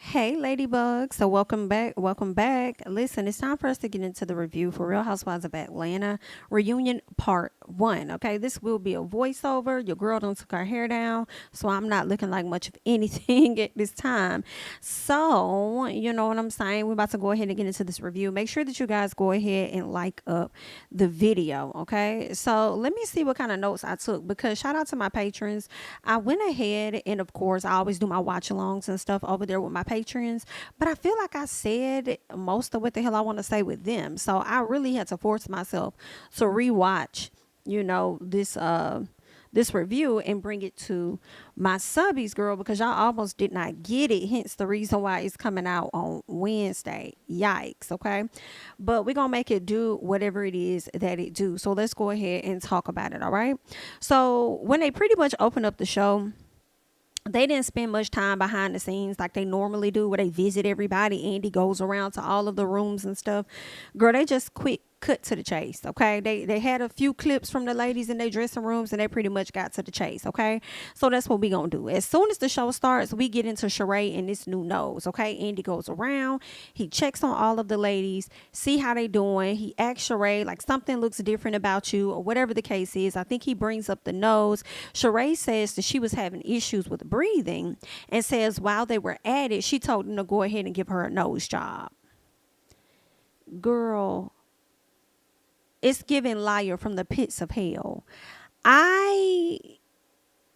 Hey, Ladybug. So, welcome back. Welcome back. Listen, it's time for us to get into the review for Real Housewives of Atlanta Reunion Part 1. Okay, this will be a voiceover. Your girl done took her hair down, so I'm not looking like much of anything at this time. So, you know what I'm saying? We're about to go ahead and get into this review. Make sure that you guys go ahead and like up the video. Okay, so let me see what kind of notes I took because shout out to my patrons. I went ahead and, of course, I always do my watch alongs and stuff over there with my patrons, but I feel like I said most of what the hell I want to say with them. So I really had to force myself to rewatch, this review and bring it to my subbies, girl, because y'all almost did not get it. Hence the reason why it's coming out on Wednesday. Yikes, okay? But we're gonna make it do whatever it is that it do. So let's go ahead and talk about it, all right? So when they pretty much open up the show, they didn't spend much time behind the scenes like they normally do, where they visit everybody. Andy goes around to all of the rooms and stuff. Girl, they just quick cut to the chase. Okay, they had a few clips from the ladies in their dressing rooms and they pretty much got to the chase. Okay, so that's what we gonna do. As soon as the show starts, we get into Sheree and this new nose. Okay, Andy goes around, he checks on all of the ladies, see how they doing. He asks Sheree like something looks different about you or whatever the case is. I think he brings up the nose. Sheree says that she was having issues with breathing and says while they were at it, she told him to go ahead and give her a nose job. Girl, it's giving liar from the pits of hell. I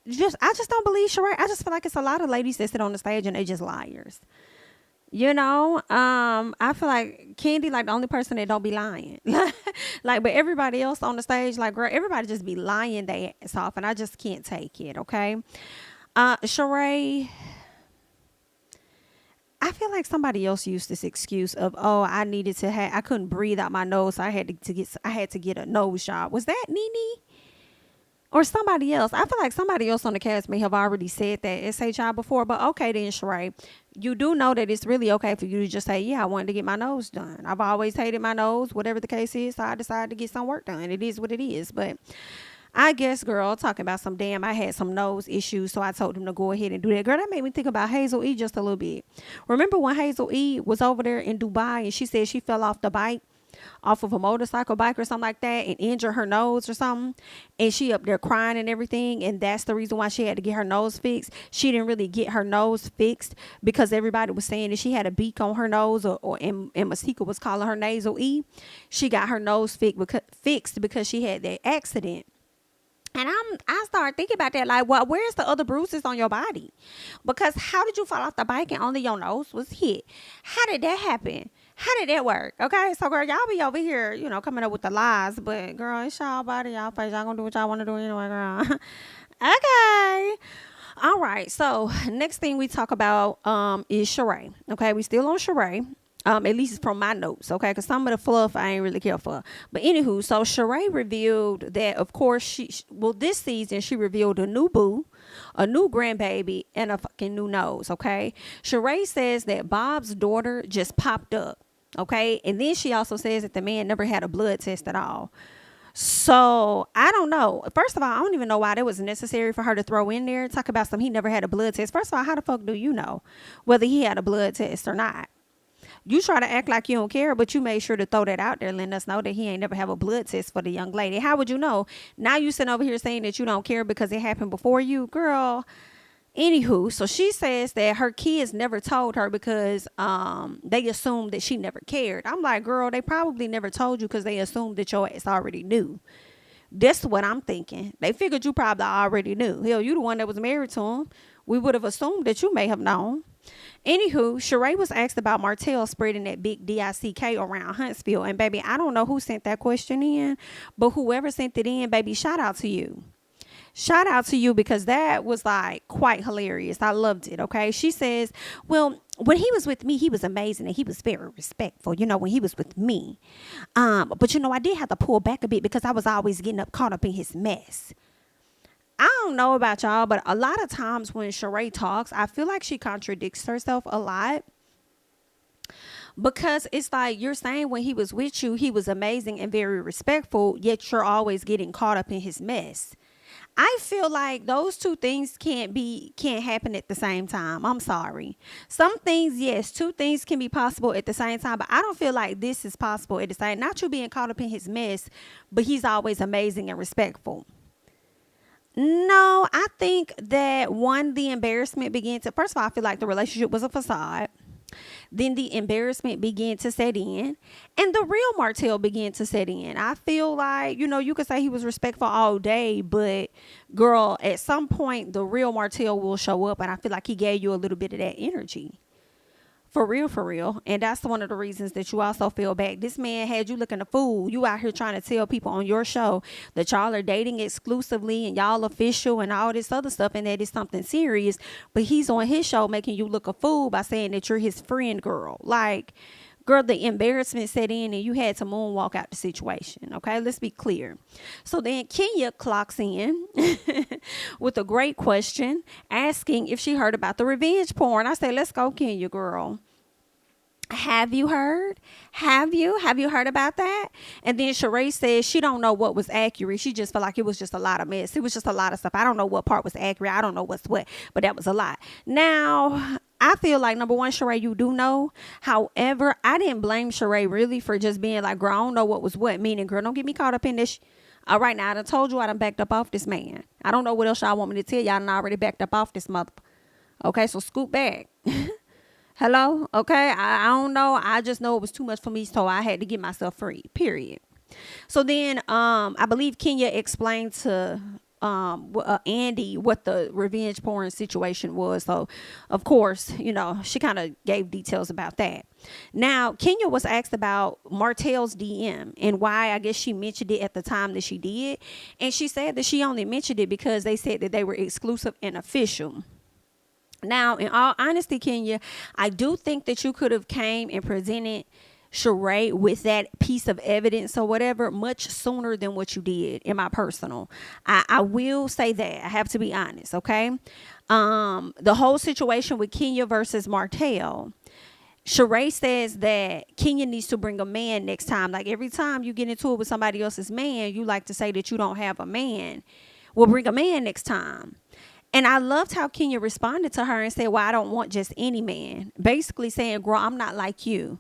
I just don't believe Sheree. I just feel like it's a lot of ladies that sit on the stage and they just liars. I feel like Kandi like the only person that don't be lying. Like, but everybody else on the stage, like, girl, everybody just be lying their ass off, and I just can't take it. Okay, Sheree, I feel like somebody else used this excuse of, oh, I couldn't breathe out my nose, so I had to get a nose job. Was that Nene or somebody else? I feel like somebody else on the cast may have already said that SHI before, but okay then, Sheree, you do know that it's really okay for you to just say, yeah, I wanted to get my nose done. I've always hated my nose, whatever the case is, so I decided to get some work done. It is what it is, but I guess, girl, talking about some damn, I had some nose issues, so I told him to go ahead and do that. Girl, that made me think about Hazel E just a little bit. Remember when Hazel E was over there in Dubai and she said she fell off the bike, off of a motorcycle bike or something like that, and injured her nose or something, and she up there crying and everything, and that's the reason why she had to get her nose fixed. She didn't really get her nose fixed because everybody was saying that she had a beak on her nose, and Masika was calling her nasal E. She got her nose fixed because she had that accident. And I started thinking about that, like, well, where's the other bruises on your body? Because how did you fall off the bike and only your nose was hit? How did that happen? How did that work? Okay, so girl, y'all be over here, coming up with the lies, but girl, it's y'all body, y'all face. Y'all gonna do what y'all want to do anyway, girl. Okay. All right. So next thing we talk about is Sheree. Okay, we still on Sheree. At least from my notes, okay? Because some of the fluff I ain't really care for. But anywho, so Sheree revealed that, of course, this season she revealed a new boo, a new grandbaby, and a fucking new nose, okay? Sheree says that Bob's daughter just popped up, okay? And then she also says that the man never had a blood test at all. So I don't know. First of all, I don't even know why that was necessary for her to throw in there. Talk about he never had a blood test. First of all, how the fuck do you know whether he had a blood test or not? You try to act like you don't care, but you made sure to throw that out there, letting us know that he ain't never have a blood test for the young lady. How would you know? Now you sitting over here saying that you don't care because it happened before you, girl. Anywho, so she says that her kids never told her because they assumed that she never cared. I'm like, girl, they probably never told you because they assumed that your ass already knew. That's what I'm thinking. They figured you probably already knew. Hell, you the one that was married to him. We would have assumed that you may have known. Anywho, Sheree was asked about Martell spreading that big DICK around Huntsville. And baby, I don't know who sent that question in, but whoever sent it in, baby, shout out to you. Shout out to you because that was like quite hilarious. I loved it. Okay. She says, well, when he was with me, he was amazing and he was very respectful, when he was with me. But I did have to pull back a bit because I was always getting caught up in his mess. I don't know about y'all, but a lot of times when Sheree talks, I feel like she contradicts herself a lot because it's like you're saying when he was with you, he was amazing and very respectful, yet you're always getting caught up in his mess. I feel like those two things can't happen at the same time. I'm sorry. Some things, yes, two things can be possible at the same time, but I don't feel like this is possible at the same. Not you being caught up in his mess, but he's always amazing and respectful. No, I think that one, the embarrassment began to. First of all, I feel like the relationship was a facade. Then the embarrassment began to set in, and the real Martell began to set in. I feel like, you could say he was respectful all day, but girl, at some point, the real Martell will show up, and I feel like he gave you a little bit of that energy. For real, for real. And that's one of the reasons that you also feel back. This man had you looking a fool. You out here trying to tell people on your show that y'all are dating exclusively and y'all official and all this other stuff and that is something serious. But he's on his show making you look a fool by saying that you're his friend, girl. Like, girl, the embarrassment set in and you had to moonwalk out the situation. Okay, let's be clear. So then Kenya clocks in with a great question asking if she heard about the revenge porn. I say, let's go, Kenya, girl. Have you heard? Have you heard about that? And then Sheree says she don't know what was accurate. She just felt like it was just a lot of mess. It was just a lot of stuff. I don't know what part was accurate. I don't know what's what, but that was a lot. Now, I feel like, number one, Sheree, you do know. However, I didn't blame Sheree really for just being like, girl, I don't know what was what. Meaning, girl, don't get me caught up in this. All right, now I done told you I done backed up off this man. I don't know what else y'all want me to tell y'all. I done already backed up off this mother. Okay, so scoot back. Hello? Okay, I don't know. I just know it was too much for me, so I had to get myself free, period. So then I believe Kenya explained to Andy what the revenge porn situation was. So, of course, she kind of gave details about that. Now, Kenya was asked about Martell's DM and why I guess she mentioned it at the time that she did. And she said that she only mentioned it because they said that they were exclusive and official. Now, in all honesty, Kenya, I do think that you could have came and presented Sheree with that piece of evidence or whatever much sooner than what you did, in my personal. I will say that. I have to be honest, okay? The whole situation with Kenya versus Martell, Sheree says that Kenya needs to bring a man next time. Like, every time you get into it with somebody else's man, you like to say that you don't have a man. Well, bring a man next time. And I loved how Kenya responded to her and said, well, I don't want just any man. Basically saying, girl, I'm not like you.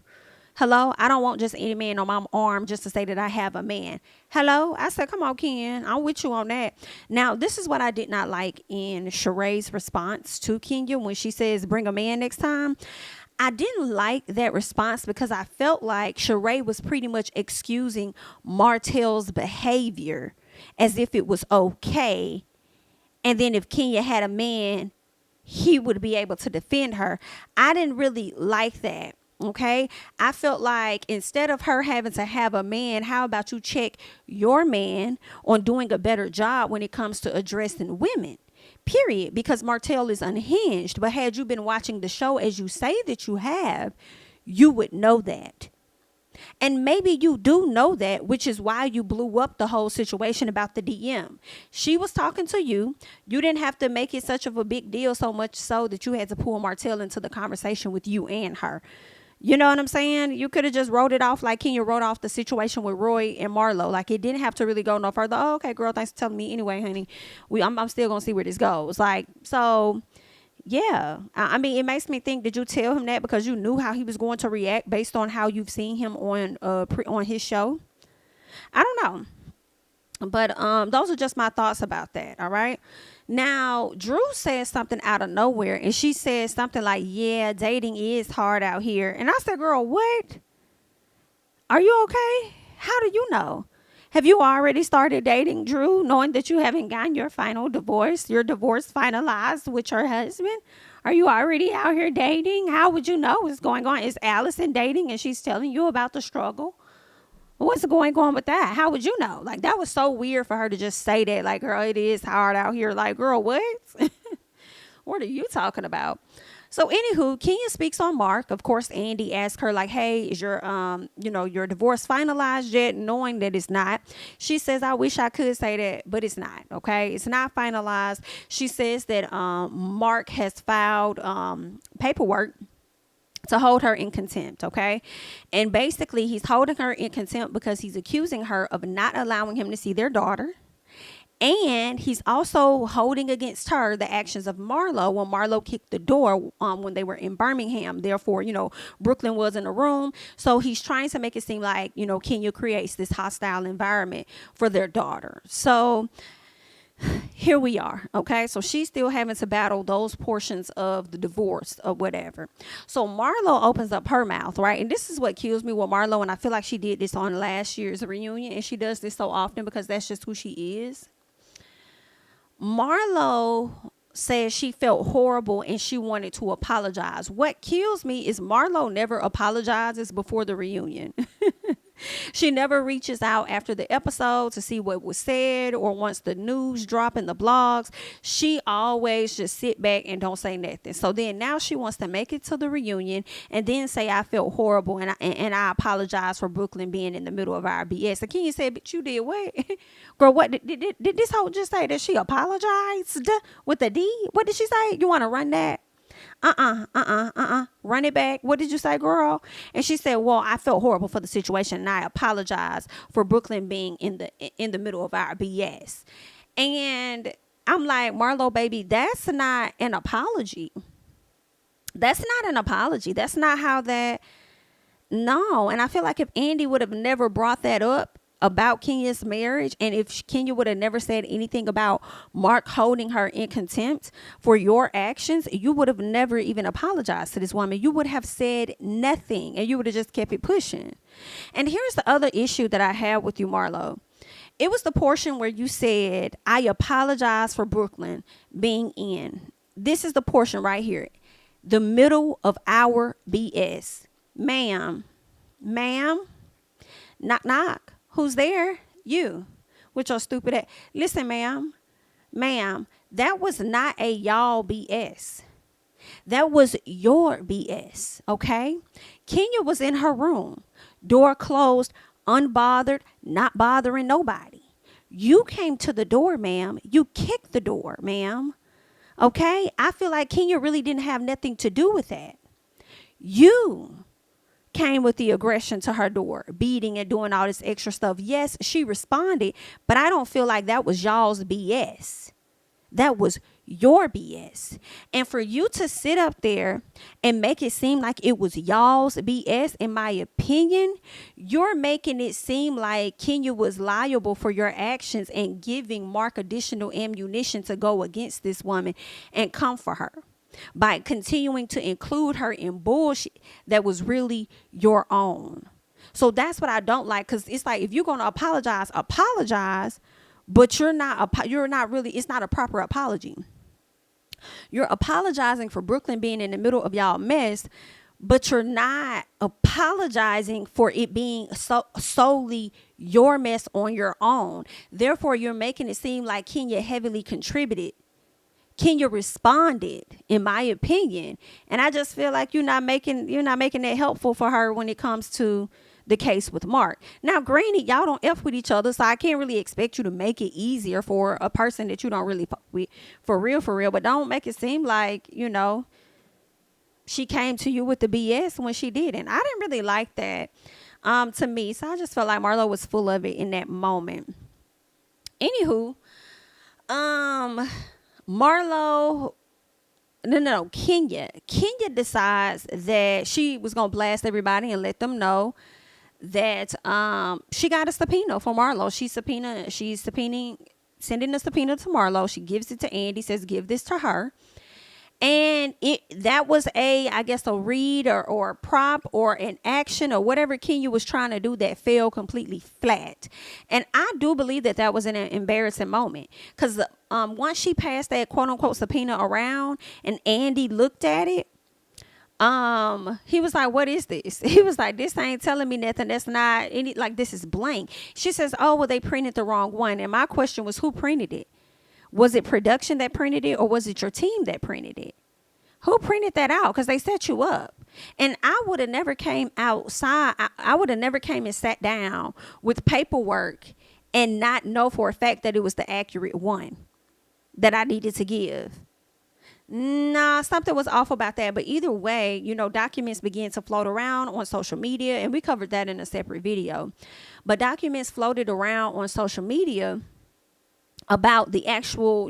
Hello? I don't want just any man on my arm just to say that I have a man. Hello? I said, come on, Ken. I'm with you on that. Now, this is what I did not like in Sheree's response to Kenya when she says, bring a man next time. I didn't like that response because I felt like Sheree was pretty much excusing Martell's behavior as if it was okay. And then if Kenya had a man, he would be able to defend her. I didn't really like that. Okay. I felt like instead of her having to have a man, how about you check your man on doing a better job when it comes to addressing women, period. Because Martell is unhinged. But had you been watching the show as you say that you have, you would know that. And maybe you do know that, which is why you blew up the whole situation about the DM. She was talking to you. You didn't have to make it such of a big deal, so much so that you had to pull Martell into the conversation with you and her. You know what I'm saying? You could have just wrote it off like Kenya wrote off the situation with Roy and Marlo. Like, it didn't have to really go no further. Oh, okay, girl, thanks for telling me anyway, honey. I'm still going to see where this goes. Like, so... yeah, I mean, it makes me think, did you tell him that because you knew how he was going to react based on how you've seen him on his show? I don't know. But those are just my thoughts about that, all right? Now, Drew says something out of nowhere, and she says something like, yeah, dating is hard out here. And I said, girl, what? Are you okay? How do you know? Have you already started dating Drew, knowing that you haven't gotten your divorce finalized with your husband? Are you already out here dating? How would you know what's going on? Is Allison dating and she's telling you about the struggle? What's going on with that? How would you know? Like, that was so weird for her to just say that. Like, girl, it is hard out here. Like, girl, what? What are you talking about? So anywho, Kenya speaks on Mark. Of course, Andy asks her like, hey, is your divorce finalized yet? Knowing that it's not. She says, I wish I could say that, but it's not. Okay. It's not finalized. She says that Mark has filed paperwork to hold her in contempt. Okay. And basically he's holding her in contempt because he's accusing her of not allowing him to see their daughter And he's also holding against her the actions of Marlo when Marlo kicked the door when they were in Birmingham. Therefore, Brooklyn was in the room. So he's trying to make it seem like, Kenya creates this hostile environment for their daughter. So here we are. Okay. So she's still having to battle those portions of the divorce or whatever. So Marlo opens up her mouth, right? And this is what kills me with Marlo. And I feel like she did this on last year's reunion. And she does this so often because that's just who she is. Marlo says she felt horrible and she wanted to apologize. What kills me is Marlo never apologizes before the reunion. She never reaches out after the episode to see what was said, or once the news drop in the blogs, she always just sit back and don't say nothing. So then now she wants to make it to the reunion and then say, I felt horrible and I apologize for Brooklyn being in the middle of our BS. And Kenya said, but you did what? Girl, what did this hoe just say that she apologized with a D? What did she say? You want to run that? Run it back. What did you say, girl? And she said, well, I felt horrible for the situation and I apologize for Brooklyn being in the middle of our BS. And I'm like, Marlo, baby, that's not an apology. That's not an apology. That's not how that. No. And I feel like if Andy would have never brought that up about Kenya's marriage, and if Kenya would have never said anything about Mark holding her in contempt for your actions, you would have never even apologized to this woman. You would have said nothing and you would have just kept it pushing. And here's the other issue that I have with you, Marlo. It was the portion where you said, I apologize for Brooklyn being in. This is the portion right here. The middle of our BS. Ma'am, knock, knock. Who's there? You. With your stupid ass. Listen, ma'am, that was not a y'all BS. That was your BS, okay? Kenya was in her room, door closed, unbothered, not bothering nobody. You came to the door, ma'am. You kicked the door, ma'am. Okay? I feel like Kenya really didn't have nothing to do with that. You came with the aggression to her door, beating and doing all this extra stuff. Yes, she responded, but I don't feel like that was y'all's BS. That was your BS. And for you to sit up there and make it seem like it was y'all's BS, in my opinion, you're making it seem like Kenya was liable for your actions and giving Mark additional ammunition to go against this woman and come for her by continuing to include her in bullshit that was really your own. So that's what I don't like, because it's like, if you're going to apologize, but you're not really, it's not a proper apology. You're apologizing for Brooklyn being in the middle of y'all mess, but you're not apologizing for it being solely your mess on your own. Therefore, you're making it seem like Kenya heavily contributed. Kenya responded, in my opinion. And I just feel like you're not making it helpful for her when it comes to the case with Mark. Now, granted, y'all don't F with each other, so I can't really expect you to make it easier for a person that you don't really fuck with, for real. But don't make it seem like, she came to you with the BS when she didn't. I didn't really like that to me. So I just felt like Marlo was full of it in that moment. Anywho, Kenya decides that she was going to blast everybody and let them know that she got a subpoena for Marlo. She's sending a subpoena to Marlo. She gives it to Andy, says, give this to her. And that was I guess a read or a prop or an action or whatever Kenya was trying to do that fell completely flat. And I do believe that was an embarrassing moment, because once she passed that quote unquote subpoena around and Andy looked at it, he was like, what is this? He was like, this ain't telling me nothing. That's not any, like, this is blank. She says, oh, well, they printed the wrong one. And my question was, who printed it? Was it production that printed it, or was it your team that printed it? Who printed that out? Because they set you up. And I would have never came outside. I would have never came and sat down with paperwork and not know for a fact that it was the accurate one that I needed to give. Nah, something was off about that. But either way, documents began to float around on social media, and we covered that in a separate video. But documents floated around on social media about the actual,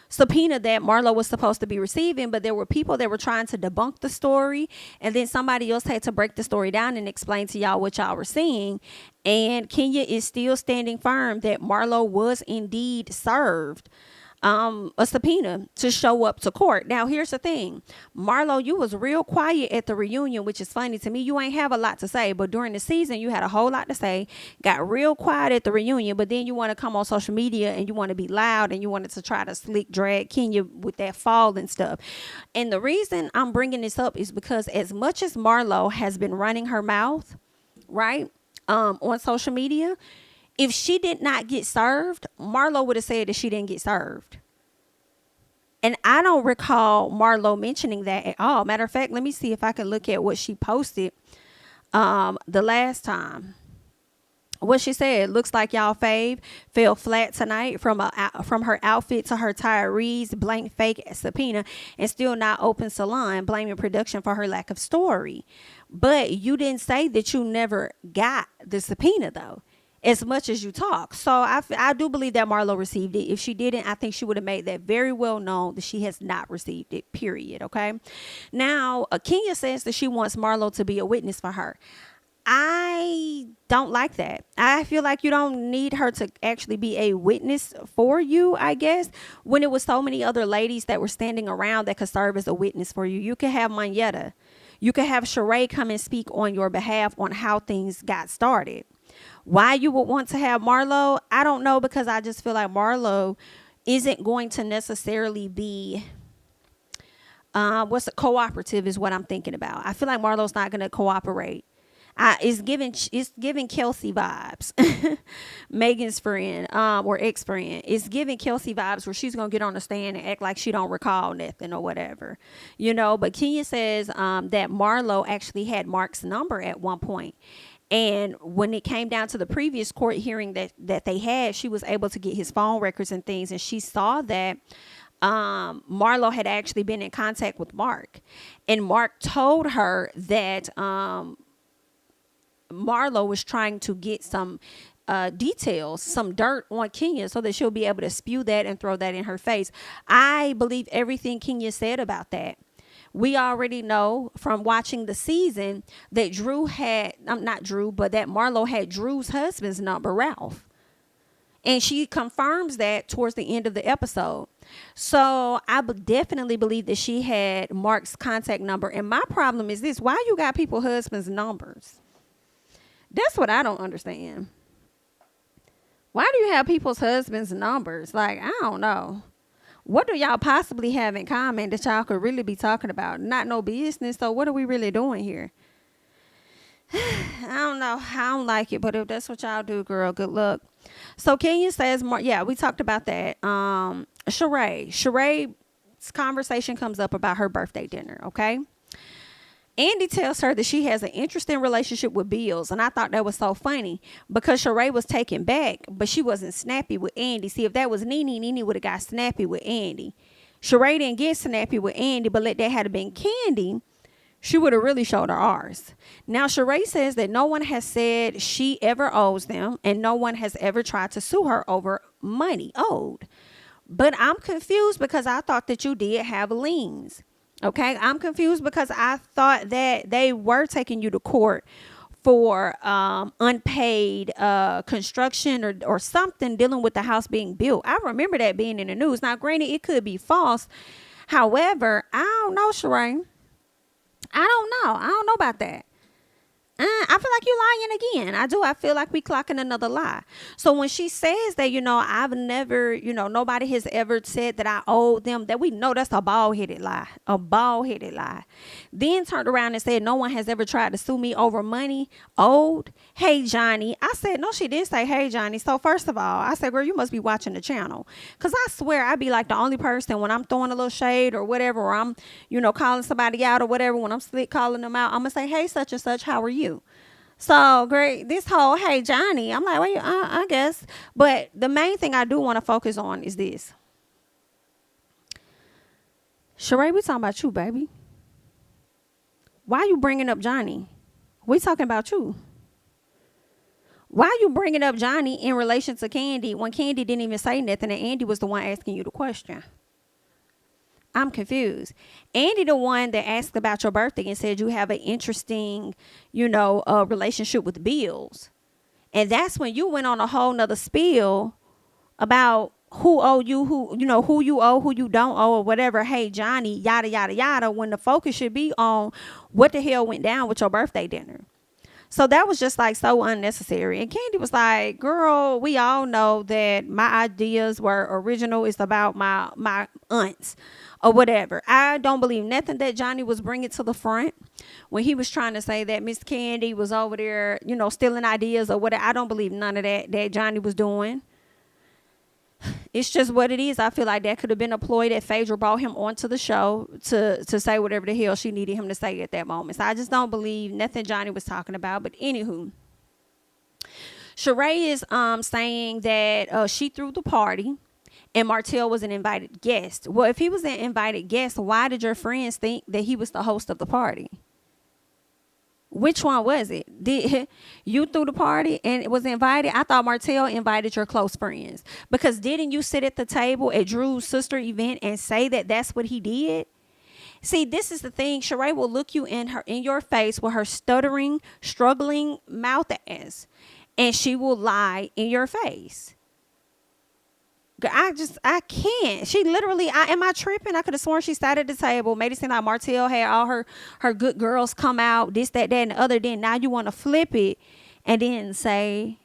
subpoena that Marlo was supposed to be receiving, but there were people that were trying to debunk the story, and then somebody else had to break the story down and explain to y'all what y'all were seeing. And Kenya is still standing firm that Marlo was indeed served a subpoena to show up to court. Now, here's the thing. Marlo, you was real quiet at the reunion, which is funny to me. You ain't have a lot to say, but during the season, you had a whole lot to say, got real quiet at the reunion, but then you want to come on social media and you want to be loud and you wanted to try to slick drag Kenya with that fall and stuff. And the reason I'm bringing this up is because as much as Marlo has been running her mouth, right, on social media, if she did not get served, Marlo would have said that she didn't get served. And I don't recall Marlo mentioning that at all. Matter of fact, let me see if I can look at what she posted the last time. What she said: looks like y'all fave fell flat tonight from her outfit to her Tyree's blank fake subpoena and still not open salon, blaming production for her lack of story. But you didn't say that you never got the subpoena though, as much as you talk. So I do believe that Marlo received it. If she didn't, I think she would have made that very well known that she has not received it, period. Okay. Now, Kenya says that she wants Marlo to be a witness for her. I don't like that. I feel like you don't need her to actually be a witness for you, I guess, when it was so many other ladies that were standing around that could serve as a witness for you. You could have Manetta. You could have Sheree come and speak on your behalf on how things got started. Why you would want to have Marlo, I don't know, because I just feel like Marlo isn't going to necessarily be cooperative is what I'm thinking about. I feel like Marlo's not going to cooperate. It's giving Kelsey vibes. Megan's friend, or ex-friend. It's giving Kelsey vibes where she's going to get on the stand and act like she don't recall nothing or whatever. But Kenya says that Marlo actually had Mark's number at one point. And when it came down to the previous court hearing that they had, she was able to get his phone records and things. And she saw that Marlo had actually been in contact with Mark. And Mark told her that Marlo was trying to get some details, some dirt on Kenya so that she'll be able to spew that and throw that in her face. I believe everything Kenya said about that. We already know from watching the season that that Marlo had Drew's husband's number, Ralph. And she confirms that towards the end of the episode. So I definitely believe that she had Mark's contact number. And my problem is this: why you got people's husbands' numbers? That's what I don't understand. Why do you have people's husbands' numbers? Like, I don't know. What do y'all possibly have in common that y'all could really be talking about? Not no business. So what are we really doing here? I don't know. I don't like it, but if that's what y'all do, girl, good luck. So Kenya says, we talked about that. Sheree's conversation comes up about her birthday dinner. Okay. Andy tells her that she has an interesting relationship with Bills. And I thought that was so funny because Sheree was taken back, but she wasn't snappy with Andy. See, if that was Nene would have got snappy with Andy. Sheree didn't get snappy with Andy, but let that had been Kandi, she would have really showed her arse. Now, Sheree says that no one has said she ever owes them, and no one has ever tried to sue her over money owed. But I'm confused because I thought that you did have liens. Okay, I'm confused because I thought that they were taking you to court for unpaid construction or something dealing with the house being built. I remember that being in the news. Now, granted, it could be false. However, I don't know, Sheree. I don't know about that. I feel like you're lying again. I do. I feel like we clocking another lie. So when she says that, I've never, nobody has ever said that I owe them, that we know that's a bald-headed lie. A bald-headed lie. Then turned around and said no one has ever tried to sue me over money owed. Hey, Johnny. I said, no, she did say, hey, Johnny. So first of all, I said, girl, you must be watching the channel. Because I swear I'd be like the only person when I'm throwing a little shade or whatever, or I'm, calling somebody out or whatever, when I'm slick calling them out, I'm going to say, hey, such and such, how are you? So great, this whole hey Johnny, I'm like, well, I guess. But the main thing I do want to focus on is this. Sheree, we talking about you, baby. Why you bringing up Johnny? We talking about you. Why are you bringing up Johnny in relation to Kandi when Kandi didn't even say nothing and Andy was the one asking you the question? I'm confused. Andy the one that asked about your birthday and said you have an interesting, relationship with bills. And that's when you went on a whole nother spiel about who owe you, who you owe, who you don't owe, or whatever. Hey, Johnny, yada, yada, yada, when the focus should be on what the hell went down with your birthday dinner. So that was just like so unnecessary. And Kandi was like, girl, we all know that my ideas were original. It's about my aunts or whatever. I don't believe nothing that Johnny was bringing to the front when he was trying to say that Miss Kandi was over there, stealing ideas or whatever. I don't believe none of that Johnny was doing. It's just what it is. I feel like that could have been a ploy that Phaedra brought him onto the show to say whatever the hell she needed him to say at that moment. So I just don't believe nothing Johnny was talking about. But anywho, Sheree is saying that she threw the party and Martell was an invited guest. Well, if he was an invited guest, why did your friends think that he was the host of the party? Which one was it? Did you threw the party and it was invited? I thought Martell invited your close friends, because didn't you sit at the table at Drew's sister event and say that that's what he did? See, this is the thing. Sheree will look you in your face with her stuttering, struggling mouth ass, and she will lie in your face. I can't. She literally, am I tripping? I could have sworn she sat at the table, made it seem like Martell had all her good girls come out, this, that, and the other. Then now you want to flip it and then say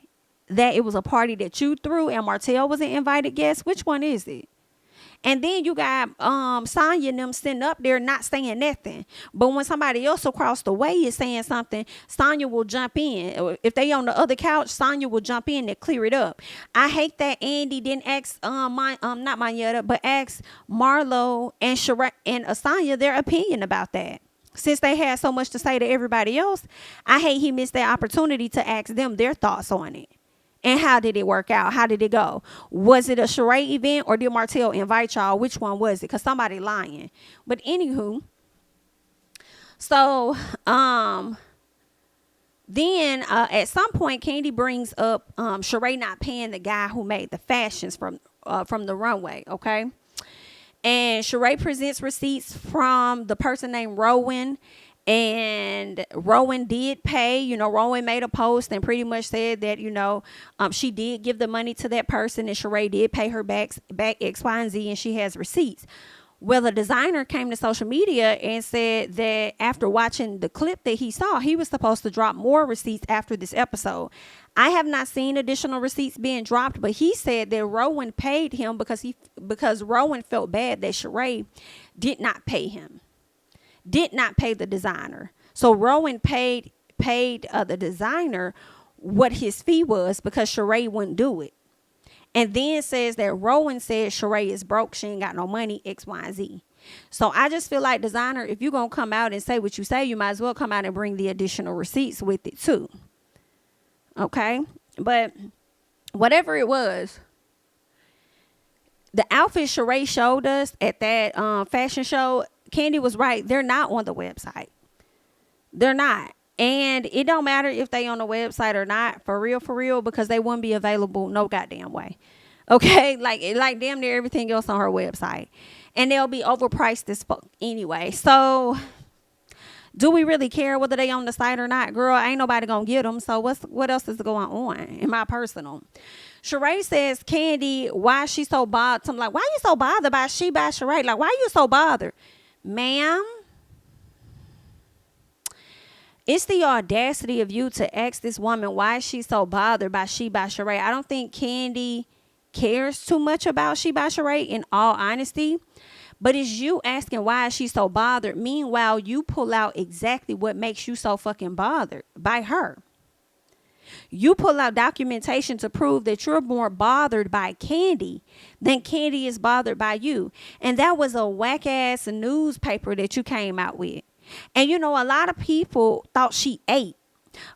that it was a party that you threw and Martell was an invited guest. Which one is it? And then you got Sonya and them sitting up there not saying nothing. But when somebody else across the way is saying something, Sonya will jump in. If they on the other couch, Sonya will jump in and clear it up. I hate that Andy didn't ask not Mayetta, but ask Marlo and Sheree and Asanya their opinion about that. Since they had so much to say to everybody else, I hate he missed that opportunity to ask them their thoughts on it. And how did it work out? How did it go? Was it a Sheree event or did Martell invite y'all? Which one was it? Because somebody lying. But anywho, so then at some point, Kandi brings up Sheree not paying the guy who made the fashions from the runway, okay? And Sheree presents receipts from the person named Rowan. And Rowan did pay. Rowan made a post and pretty much said that, she did give the money to that person and Sheree did pay her back X, Y, and Z, and she has receipts. Well, the designer came to social media and said that after watching the clip that he saw, he was supposed to drop more receipts after this episode. I have not seen additional receipts being dropped, but he said that Rowan paid him because Rowan felt bad that Sheree did not pay him. Did not pay the designer. So Rowan paid the designer what his fee was because Sheree wouldn't do it. And then says that Rowan said Sheree is broke. She ain't got no money, X, Y, and Z. So I just feel like, designer, if you're going to come out and say what you say, you might as well come out and bring the additional receipts with it too. Okay? But whatever it was, the outfit Sheree showed us at that fashion show, Kandi was right. They're not on the website. They're not. And it don't matter if they on the website or not, for real, because they wouldn't be available no goddamn way. Okay? Like damn near everything else on her website. And they'll be overpriced as fuck anyway. So do we really care whether they on the site or not? Girl, ain't nobody gonna get them. So what else is going on in my personal? Sheree says, Kandi, why she so bothered? I'm like, why you so bothered by Sheree? Like, why you so bothered? Ma'am, it's the audacity of you to ask this woman why she's so bothered by Sheree. I don't think Kandi cares too much about Sheree, in all honesty. But it's you asking why is she so bothered. Meanwhile, you pull out exactly what makes you so fucking bothered by her. You pull out documentation to prove that you're more bothered by Kandi than Kandi is bothered by you. And that was a whack ass newspaper that you came out with. And a lot of people thought she ate.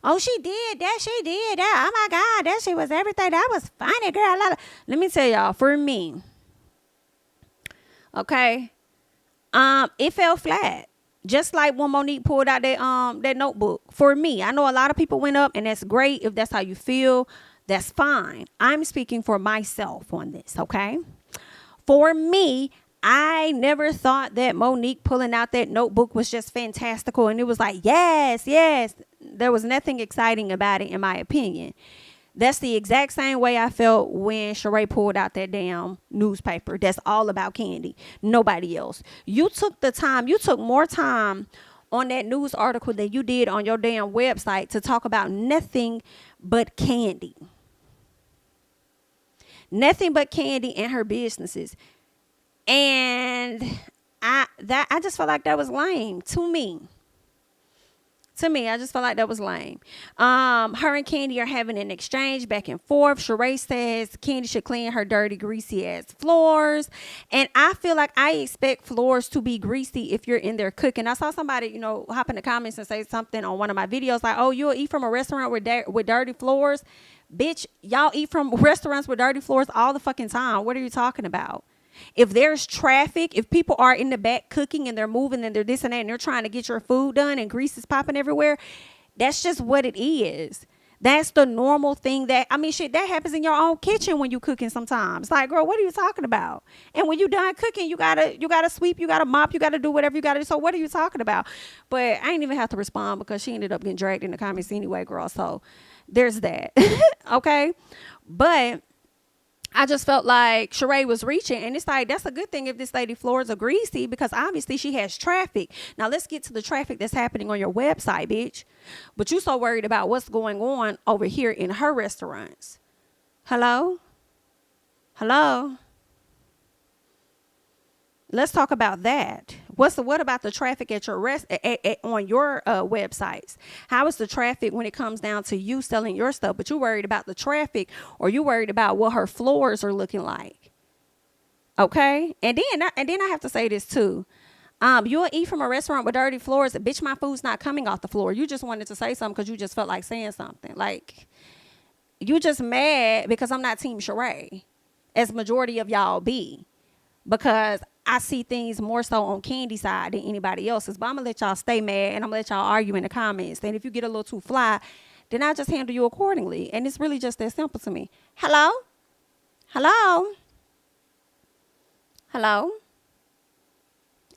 Oh, she did that. She did that. Oh my God, that shit was everything. That was funny, girl. Let me tell y'all, for me, okay, it fell flat. Just like when Monique pulled out that notebook. For me, I know a lot of people went up, and that's great. If that's how you feel, that's fine. I'm speaking for myself on this, okay? For me, I never thought that Monique pulling out that notebook was just fantastical. And it was like, yes, yes. There was nothing exciting about it, in my opinion. That's the exact same way I felt when Sheree pulled out that damn newspaper. That's all about Kandi. Nobody else. You took the time. You took more time on that news article than you did on your damn website to talk about nothing but Kandi. Nothing but Kandi and her businesses. And I just felt like that was lame to me. I just felt like that was lame. Her and Kandi are having an exchange back and forth. Sheree says Kandi should clean her dirty, greasy ass floors. And I feel like I expect floors to be greasy if you're in there cooking. I saw somebody, hop in the comments and say something on one of my videos like, oh, you'll eat from a restaurant with dirty floors. Bitch, y'all eat from restaurants with dirty floors all the fucking time. What are you talking about? If there's traffic, if people are in the back cooking and they're moving and they're this and that and they're trying to get your food done and grease is popping everywhere, that's just what it is. That's the normal thing that happens in your own kitchen when you cooking sometimes. Like, girl, what are you talking about? And when you done cooking, you gotta sweep, you gotta mop, you gotta do whatever you gotta do. So what are you talking about? But I ain't even have to respond because she ended up getting dragged in the comments anyway, girl. So there's that. Okay. But I just felt like Sheree was reaching, and it's like, that's a good thing if this lady floors are greasy because obviously she has traffic. Now let's get to the traffic that's happening on your website, bitch. But you so worried about what's going on over here in her restaurants. Hello? Let's talk about that. What about the traffic at your on your websites? How is the traffic when it comes down to you selling your stuff? But you worried about the traffic, or you worried about what her floors are looking like? Okay, and then I have to say this too. You'll eat from a restaurant with dirty floors. Bitch, my food's not coming off the floor. You just wanted to say something because you just felt like saying something. Like, you just mad because I'm not Team Sheree, as majority of y'all be, because I see things more so on Kandi's side than anybody else's. But I'm going to let y'all stay mad, and I'm going to let y'all argue in the comments. And if you get a little too fly, then I'll just handle you accordingly. And it's really just that simple to me. Hello?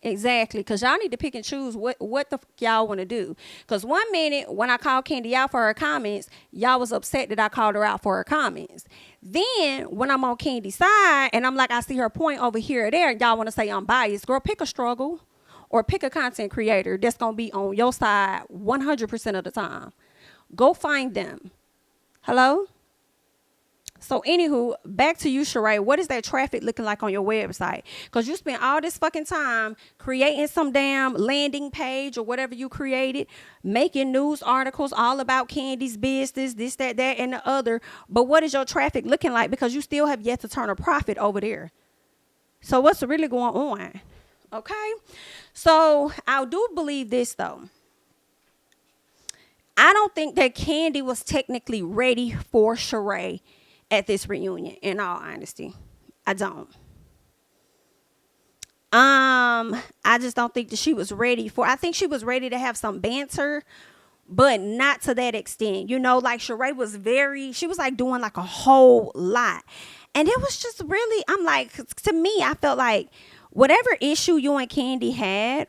Exactly, because y'all need to pick and choose what the fuck y'all want to do. Because one minute when I called Kandi out for her comments, y'all was upset that I called her out for her comments. Then when I'm on Kandi's side and I'm like, I see her point over here or there, y'all want to say I'm biased. Girl, pick a struggle or pick a content creator that's going to be on your side 100% of the time. Go find them. Hello? So anywho, back to you, Sheree. What is that traffic looking like on your website? Because you spent all this fucking time creating some damn landing page or whatever you created, making news articles all about Kandi's business, this, that, and the other. But what is your traffic looking like? Because you still have yet to turn a profit over there. So what's really going on? Okay. So I do believe this, though. I don't think that Kandi was technically ready for Sheree at this reunion, in all honesty. I don't. I just don't think that she was ready I think she was ready to have some banter, but not to that extent. Like Sheree she was like doing like a whole lot. And it was just really, I'm like, to me, I felt like whatever issue you and Kandi had,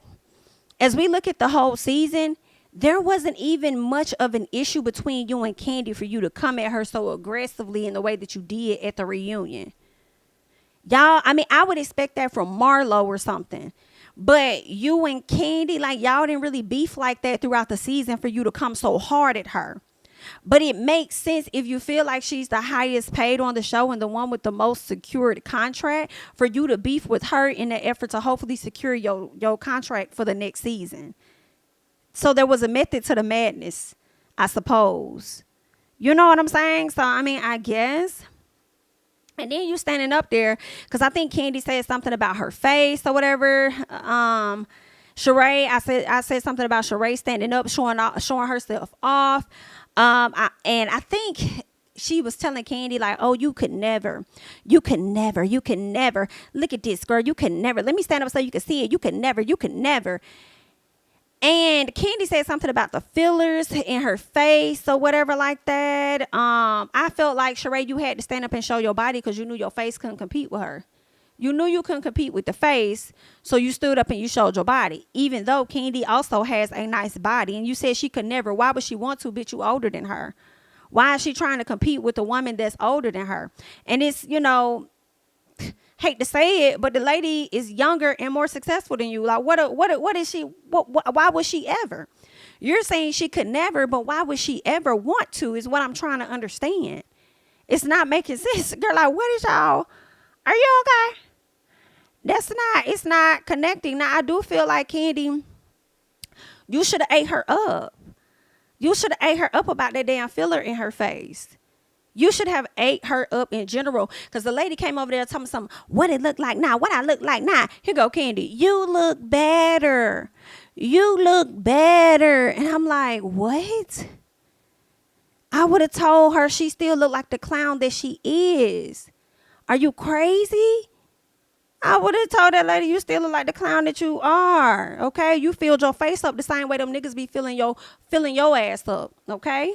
as we look at the whole season, there wasn't even much of an issue between you and Kandi for you to come at her so aggressively in the way that you did at the reunion. Y'all, I would expect that from Marlo or something. But you and Kandi, like, y'all didn't really beef like that throughout the season for you to come so hard at her. But it makes sense if you feel like she's the highest paid on the show and the one with the most secured contract for you to beef with her in the effort to hopefully secure your contract for the next season. So there was a method to the madness, I suppose. You know what I'm saying? So, I guess. And then you standing up there, because I think Kandi said something about her face or whatever. Sheree, I said something about Sheree standing up, showing herself off. And I think she was telling Kandi like, oh, you could never. Look at this, girl. You can never. Let me stand up so you can see it. You can never. And Kandi said something about the fillers in her face or whatever like that. I felt like, Sheree, you had to stand up and show your body because you knew your face couldn't compete with her. You knew you couldn't compete with the face, so you stood up and you showed your body. Even though Kandi also has a nice body, and you said she could never. Why would she want to, bitch? You older than her. Why is she trying to compete with a woman that's older than her? And it's, hate to say it, but the lady is younger and more successful than you. Like, what is she? Why would she ever? You're saying she could never, but why would she ever want to? Is what I'm trying to understand. It's not making sense, girl. Like, what is y'all? Are you okay? It's not connecting. Now, I do feel like, Kandi, you should have ate her up. You should have ate her up about that damn filler in her face. You should have ate her up in general. Because the lady came over there telling me something. What it look like now? What I look like now? Here go, Kandi. You look better. You look better. And I'm like, what? I would have told her she still looked like the clown that she is. Are you crazy? I would have told that lady, you still look like the clown that you are. Okay? You filled your face up the same way them niggas be filling your ass up. Okay?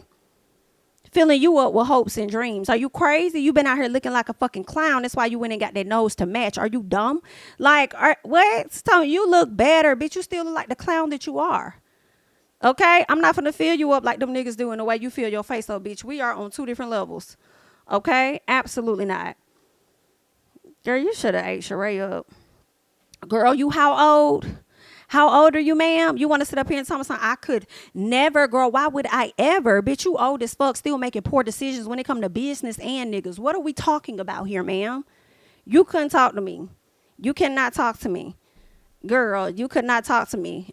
Filling you up with hopes and dreams. Are you crazy? You been out here looking like a fucking clown. That's why you went and got that nose to match. Are you dumb? Like, what? Tell me, you look better, bitch. You still look like the clown that you are. Okay? I'm not gonna fill you up like them niggas do in the way you fill your face up, bitch. We are on 2 different levels. Okay? Absolutely not. Girl, you should have ate Sheree up. Girl, you how old? How old are you, ma'am? You want to sit up here and tell me something? I could never, girl. Why would I ever? Bitch, you old as fuck, still making poor decisions when it come to business and niggas. What are we talking about here, ma'am? You couldn't talk to me. You cannot talk to me. Girl, you could not talk to me.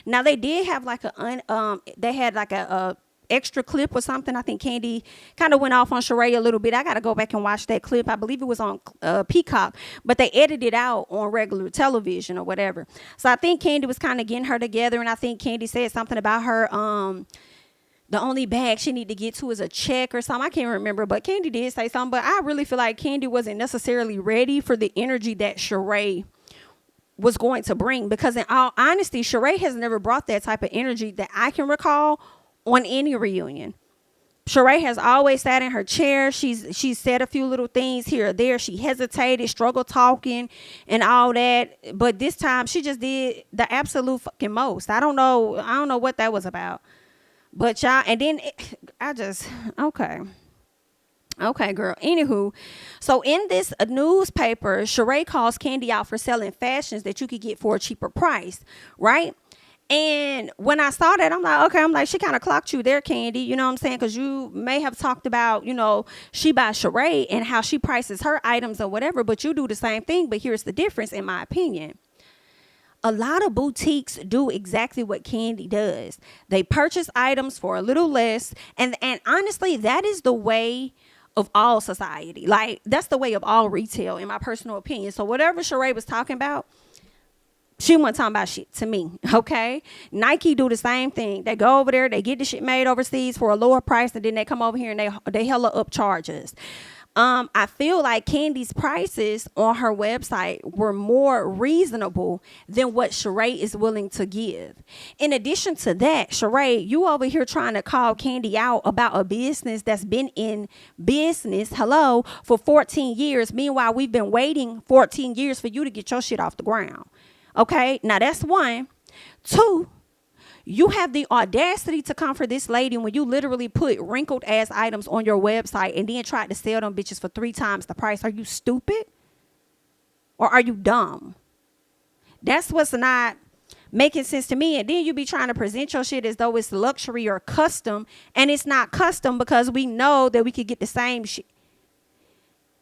Now, they did have like a extra clip or something. I think Kandi kind of went off on Sheree a little bit. I got to go back and watch that clip. I believe it was on Peacock, but they edited it out on regular television or whatever. So I think Kandi was kind of getting her together, and I think Kandi said something about her the only bag she need to get to is a check or something. I can't remember, but Kandi did say something. But I really feel like Kandi wasn't necessarily ready for the energy that Sheree was going to bring, because in all honesty, Sheree has never brought that type of energy that I can recall on any reunion. Sheree has always sat in her chair. She's said a few little things here or there. She hesitated, struggled talking and all that. But this time she just did the absolute fucking most. I don't know what that was about. But y'all, and then Okay, girl. Anywho, so in this newspaper, Sheree calls Kandi out for selling fashions that you could get for a cheaper price, right? And when I saw that, I'm like, okay, she kind of clocked you there, Kandi. You know what I'm saying? Because you may have talked about, she by Sheree and how she prices her items or whatever, but you do the same thing. But here's the difference, in my opinion. A lot of boutiques do exactly what Kandi does. They purchase items for a little less. And honestly, that is the way of all society. Like, that's the way of all retail, in my personal opinion. So whatever Sheree was talking about, she wasn't talking about shit to me, okay? Nike do the same thing. They go over there, they get the shit made overseas for a lower price, and then they come over here and they hella up charges. I feel like Kandi's prices on her website were more reasonable than what Sheree is willing to give. In addition to that, Sheree, you over here trying to call Kandi out about a business that's been in business, for 14 years. Meanwhile, we've been waiting 14 years for you to get your shit off the ground. Okay, now that's one. Two, you have the audacity to come for this lady when you literally put wrinkled ass items on your website and then tried to sell them bitches for 3 times the price. Are you stupid? Or are you dumb? That's what's not making sense to me. And then you be trying to present your shit as though it's luxury or custom, and it's not custom because we know that we could get the same shit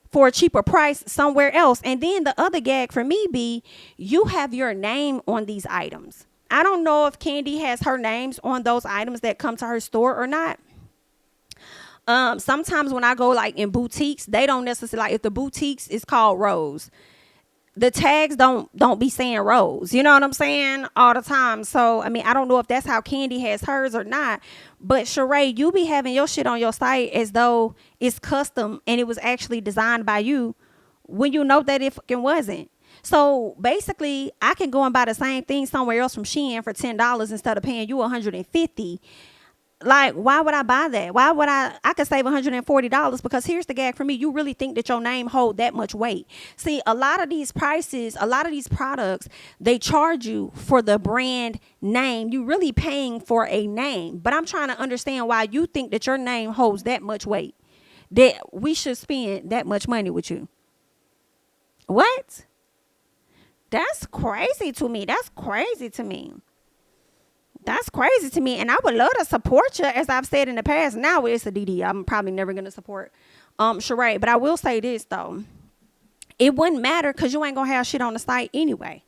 for a cheaper price somewhere else. And then the other gag for me be, you have your name on these items. I don't know if Kandi has her names on those items that come to her store or not. Sometimes when I go like in boutiques, they don't necessarily, like if the boutiques is called Rose, the tags don't be saying Rose. You know what I'm saying? All the time. So, I don't know if that's how Kandi has hers or not. But Sheree, you be having your shit on your site as though it's custom and it was actually designed by you when you know that it fucking wasn't. So basically, I can go and buy the same thing somewhere else from Shein for $10 instead of paying you $150. Like, why would I buy that? Why would I could save $140, because here's the gag for me. You really think that your name hold that much weight? See, a lot of these prices, a lot of these products, they charge you for the brand name. You really paying for a name. But I'm trying to understand why you think that your name holds that much weight, that we should spend that much money with you. What? That's crazy to me. That's crazy to me. That's crazy to me. And I would love to support you, as I've said in the past. Now it's a DD. I'm probably never going to support Sheree. But I will say this, though. It wouldn't matter, because you ain't going to have shit on the site anyway.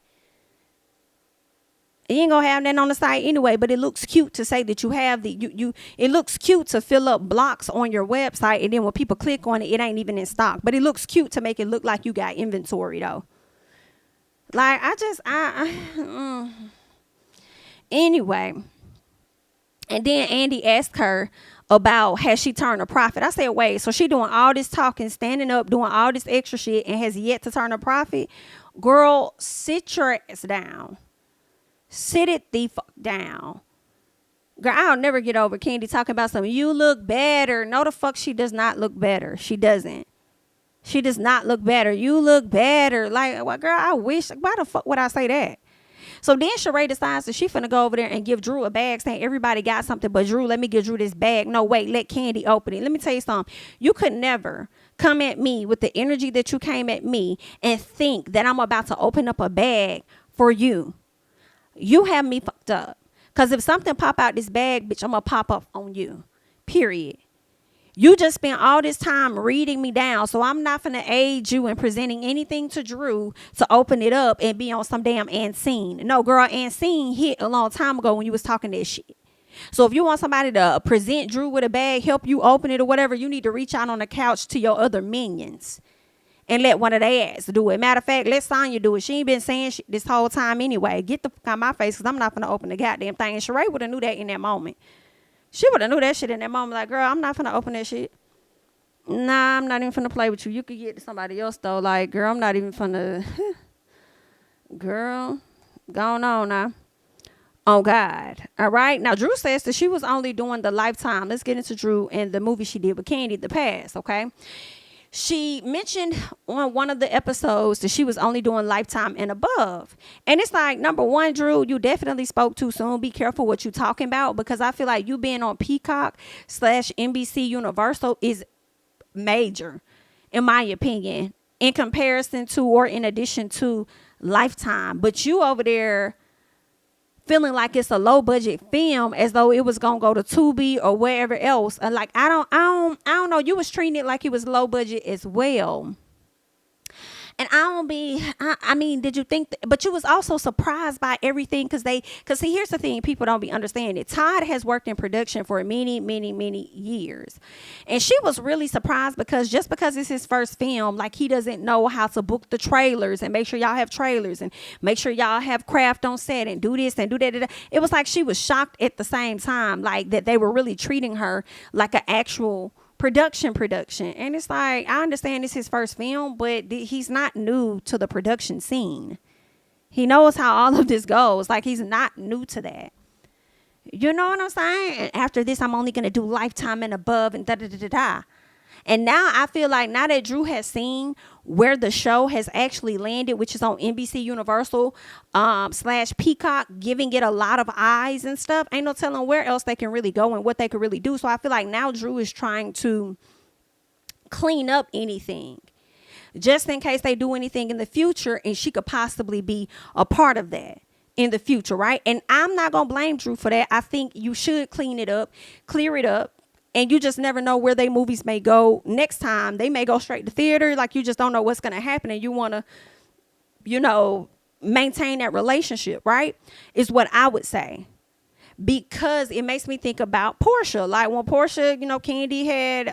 You ain't going to have that on the site anyway. But it looks cute to say that you have it looks cute to fill up blocks on your website. And then when people click on it, it ain't even in stock. But it looks cute to make it look like you got inventory, though. Like, Anyway, and then Andy asked her about, has she turned a profit? I said, wait, so she doing all this talking, standing up, doing all this extra shit, and has yet to turn a profit? Girl, sit your ass down. Sit it the fuck down. Girl, I'll never get over Kandi talking about something. You look better. No, the fuck she does not look better. She doesn't. She does not look better. You look better. Like, well, girl, I wish. Why the fuck would I say that? So then Sheree decides that she finna go over there and give Drew a bag, saying everybody got something but Drew. Let me give Drew this bag. No, wait, let Kandi open it. Let me tell you something. You could never come at me with the energy that you came at me and think that I'm about to open up a bag for you. You have me fucked up. Because if something pop out this bag, bitch, I'm going to pop up on you. Period. You just spent all this time reading me down, so I'm not going to aid you in presenting anything to Drew to open it up and be on some damn Unseen. No, girl, Unseen hit a long time ago when you was talking that shit. So if you want somebody to present Drew with a bag, help you open it or whatever, you need to reach out on the couch to your other minions and let one of their ass do it. Matter of fact, let Sonya do it. She ain't been saying shit this whole time anyway. Get the fuck out of my face, because I'm not going to open the goddamn thing. And Sheree would have knew that in that moment. She would have knew that shit in that moment. Like, girl, I'm not finna open that shit. Nah, I'm not even finna play with you. You could get to somebody else, though. Like, girl, I'm not even finna. Girl, going on now. Oh, God. All right. Now, Drew says that she was only doing the Lifetime. Let's get into Drew and the movie she did with Kandi, The Past, okay? She mentioned on one of the episodes that she was only doing Lifetime and above. And it's like, number one, Drew, you definitely spoke too soon. Be careful what you're talking about, because I feel like you being on Peacock/NBC Universal is major, in my opinion, in comparison to or in addition to Lifetime. But you over there feeling like it's a low budget film, as though it was gonna go to Tubi or wherever else. And like, I don't know. You was treating it like it was low budget as well. And I mean, did you think, but you was also surprised by everything, because see, here's the thing, people don't be understanding. Todd has worked in production for many, many, many years. And she was really surprised, because just because it's his first film, like, he doesn't know how to book the trailers and make sure y'all have trailers and make sure y'all have craft on set and do this and do that. It was like she was shocked at the same time, like, that they were really treating her like an actual production. And it's like, I understand it's his first film, but he's not new to the production scene. He knows how all of this goes. Like, he's not new to that. You know what I'm saying? And after this, I'm only going to do Lifetime and above and da-da-da-da-da. And now I feel like, now that Drew has seen where the show has actually landed, which is on NBC Universal / Peacock, giving it a lot of eyes and stuff, ain't no telling where else they can really go and what they could really do. So I feel like now Drew is trying to clean up anything, just in case they do anything in the future, and she could possibly be a part of that in the future, right? And I'm not going to blame Drew for that. I think you should clean it up, clear it up. And you just never know where they movies may go next time. They may go straight to theater. Like, you just don't know what's going to happen. And you want to, you know, maintain that relationship, right? Is what I would say. Because it makes me think about Portia. Like, when Portia, you know, Kandi had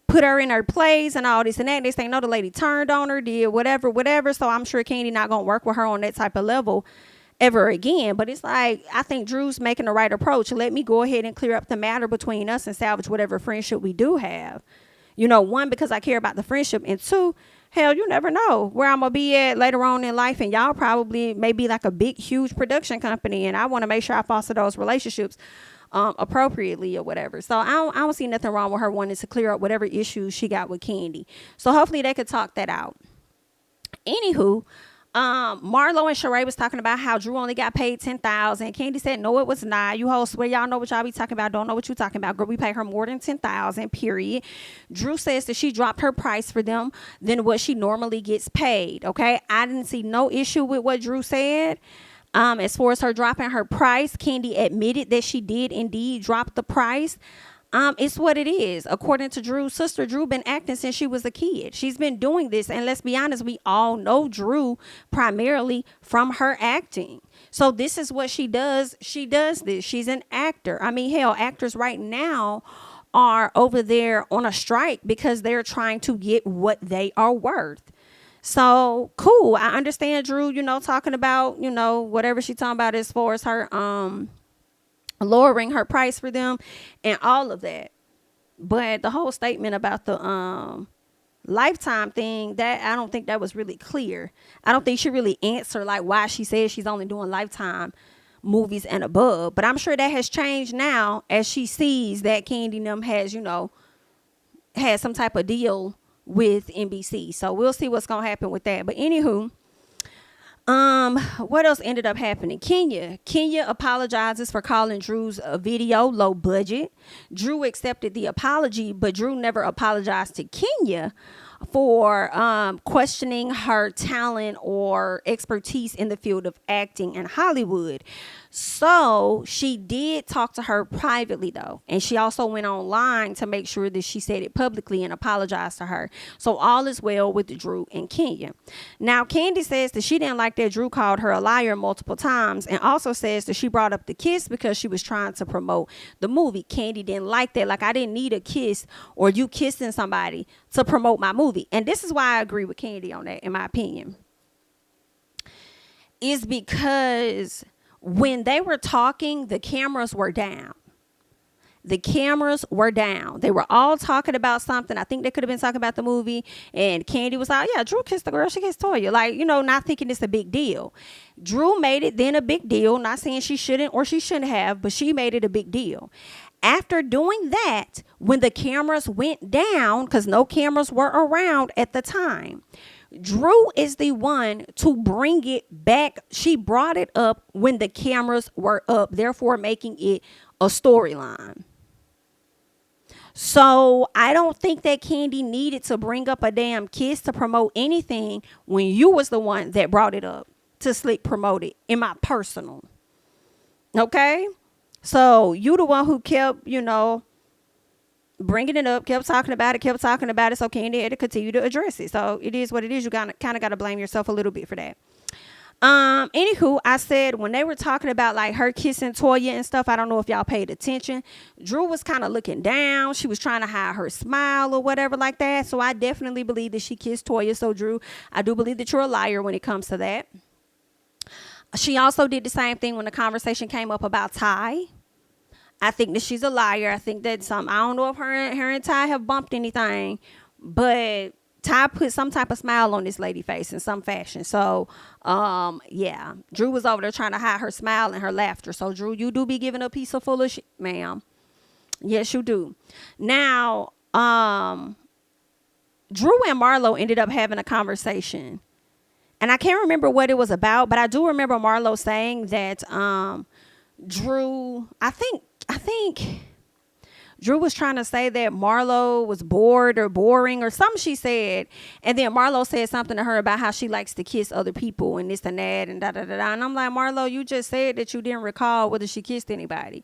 put her in her place and all this and that. They say, no, the lady turned on her, did whatever. So I'm sure Kandi not going to work with her on that type of level ever again. But it's like, I think Drew's making the right approach. Let me go ahead and clear up the matter between us and salvage whatever friendship we do have. You know, one, because I care about the friendship, and two, hell, you never know where I'm gonna be at later on in life, and y'all probably may be like a big, huge production company, and I want to make sure I foster those relationships appropriately or whatever. So I don't see nothing wrong with her wanting to clear up whatever issues she got with Kandi. So hopefully they could talk that out. Anywho, Marlo and Sheree was talking about how Drew only got paid $10,000. Kandi said, no, it was not. You hoes swear y'all know what y'all be talking about. Don't know what you talking about. Girl, we pay her more than $10,000, period. Drew says that she dropped her price for them than what she normally gets paid. Okay. I didn't see no issue with what Drew said. As far as her dropping her price, Kandi admitted that she did indeed drop the price. It's what it is. According to Drew's sister, Drew been acting since she was a kid. She's been doing this, and let's be honest, we all know Drew primarily from her acting. So this is what she does. She does this. She's an actor. I mean, hell, actors right now are over there on a strike because they're trying to get what they are worth. So cool. I understand Drew, talking about, whatever she talking about as far as her lowering her price for them and all of that. But the whole statement about the Lifetime thing, that I don't think that was really clear. I don't think she really answered like why she says she's only doing Lifetime movies and above. But I'm sure that has changed now as she sees that Kandi and them has some type of deal with NBC. So we'll see what's gonna happen with that. But anywho, what else ended up happening? Kenya apologizes for calling Drew's video low budget. Drew accepted the apology, but Drew never apologized to Kenya for questioning her talent or expertise in the field of acting in Hollywood. So she did talk to her privately though, and she also went online to make sure that she said it publicly and apologized to her. So all is well with Drew and Kenya. Now Kandi says that she didn't like that Drew called her a liar multiple times, and also says that she brought up the kiss because she was trying to promote the movie. Kandi didn't like that. Like, I didn't need a kiss or you kissing somebody to promote my movie. And this is why I agree with Kandi on that, in my opinion, is because when they were talking, the cameras were down. The cameras were down. They were all talking about something. I think they could have been talking about the movie. And Kandi was like, yeah, Drew kissed the girl. She kissed Toya. Like, not thinking it's a big deal. Drew made it then a big deal. Not saying she shouldn't or she shouldn't have, but she made it a big deal. After doing that, when the cameras went down, because no cameras were around at the time, Drew is the one to bring it back. She brought it up when the cameras were up, therefore making it a storyline. So I don't think that Kandi needed to bring up a damn kiss to promote anything when you was the one that brought it up to slick promote it, in my personal. Okay? So you the one who kept, bringing it up, kept talking about it. So Kandi had to continue to address it. So it is what it is. You kind of got to blame yourself a little bit for that. Anywho, I said when they were talking about like her kissing Toya and stuff, I don't know if y'all paid attention. Drew was kind of looking down. She was trying to hide her smile or whatever like that. So I definitely believe that she kissed Toya. So Drew, I do believe that you're a liar when it comes to that. She also did the same thing when the conversation came up about Ty. I think that she's a liar. I think that I don't know if her and Ty have bumped anything, but Ty put some type of smile on this lady face in some fashion. So, yeah, Drew was over there trying to hide her smile and her laughter. So, Drew, you do be giving a piece of full of shit, ma'am. Yes, you do. Now, Drew and Marlo ended up having a conversation, and I can't remember what it was about, but I do remember Marlo saying that Drew, I think Drew was trying to say that Marlo was bored or boring or something she said. And then Marlo said something to her about how she likes to kiss other people and this and that and da-da-da-da. And I'm like, Marlo, you just said that you didn't recall whether she kissed anybody.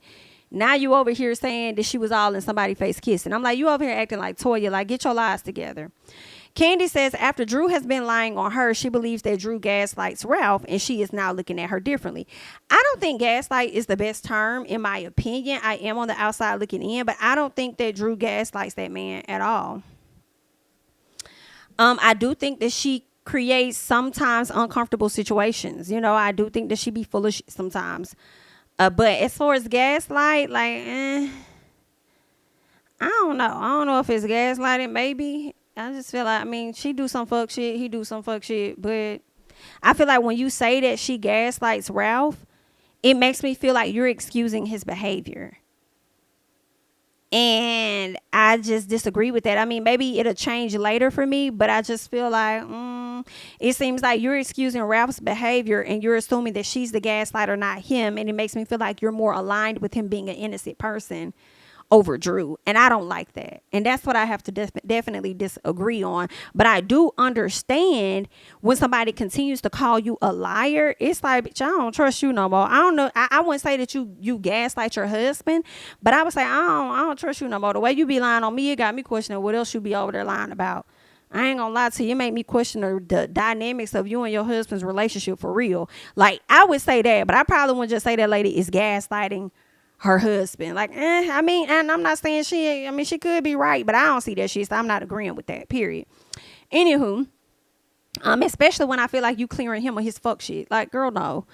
Now you over here saying that she was all in somebody's face kissing. I'm like, you over here acting like Toya, like get your lies together. Kandi says after Drew has been lying on her, she believes that Drew gaslights Ralph, and she is now looking at her differently. I don't think gaslight is the best term, in my opinion. I am on the outside looking in, but I don't think that Drew gaslights that man at all. I do think that she creates sometimes uncomfortable situations. I do think that she be full of shit sometimes. But as far as gaslight, like, I don't know. I don't know if it's gaslighting, maybe. I just feel like, I mean, she do some fuck shit, he do some fuck shit, but I feel like when you say that she gaslights Ralph, it makes me feel like you're excusing his behavior. And I just disagree with that. I mean, maybe it'll change later for me, but I just feel like it seems like you're excusing Ralph's behavior and you're assuming that she's the gaslighter, not him. And it makes me feel like you're more aligned with him being an innocent person over Drew. And I don't like that. And that's what I have to definitely disagree on. But I do understand when somebody continues to call you a liar. It's like, bitch, I don't trust you no more. I don't know. I wouldn't say that you gaslight your husband, but I would say I don't trust you no more. The way you be lying on me, it got me questioning what else you be over there lying about. I ain't gonna lie to you. It made me question the dynamics of you and your husband's relationship for real. Like, I would say that, but I probably wouldn't just say that lady is gaslighting her husband. Like, I mean, and I'm not saying she could be right, but I don't see that shit, so I'm not agreeing with that, period. Anywho, especially when I feel like you clearing him of his fuck shit. Like, girl, no.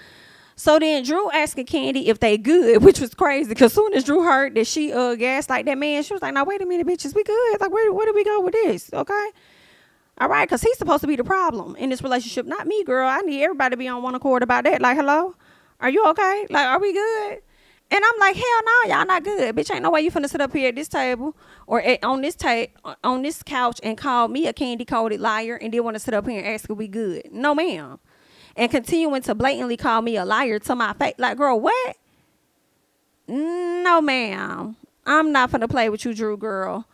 So then Drew asking Kandi if they good, which was crazy, because soon as Drew heard that she gaslight that man, she was like, now wait a minute, bitches, we good. Like, where do we go with this? Okay. All right, because he's supposed to be the problem in this relationship, not me, girl. I need everybody to be on one accord about that. Like, hello? Are you okay? Like, are we good? And I'm like, hell no, y'all not good. Bitch, ain't no way you finna sit up here at this table or on this couch and call me a candy-coated liar and then want to sit up here and ask if we good. No, ma'am. And continuing to blatantly call me a liar to my face. Like, girl, what? No, ma'am. I'm not finna play with you, Drew, girl.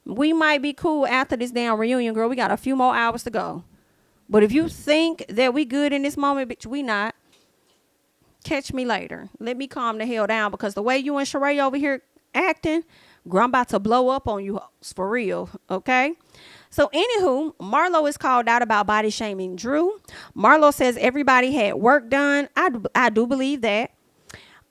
We might be cool after this damn reunion, girl. We got a few more hours to go. But if you think that we good in this moment, bitch, we not. Catch me later. Let me calm the hell down, because the way you and Sheree over here acting, girl, I'm about to blow up on you for real, okay? So anywho, Marlo is called out about body shaming Drew. Marlo says everybody had work done. I do believe that.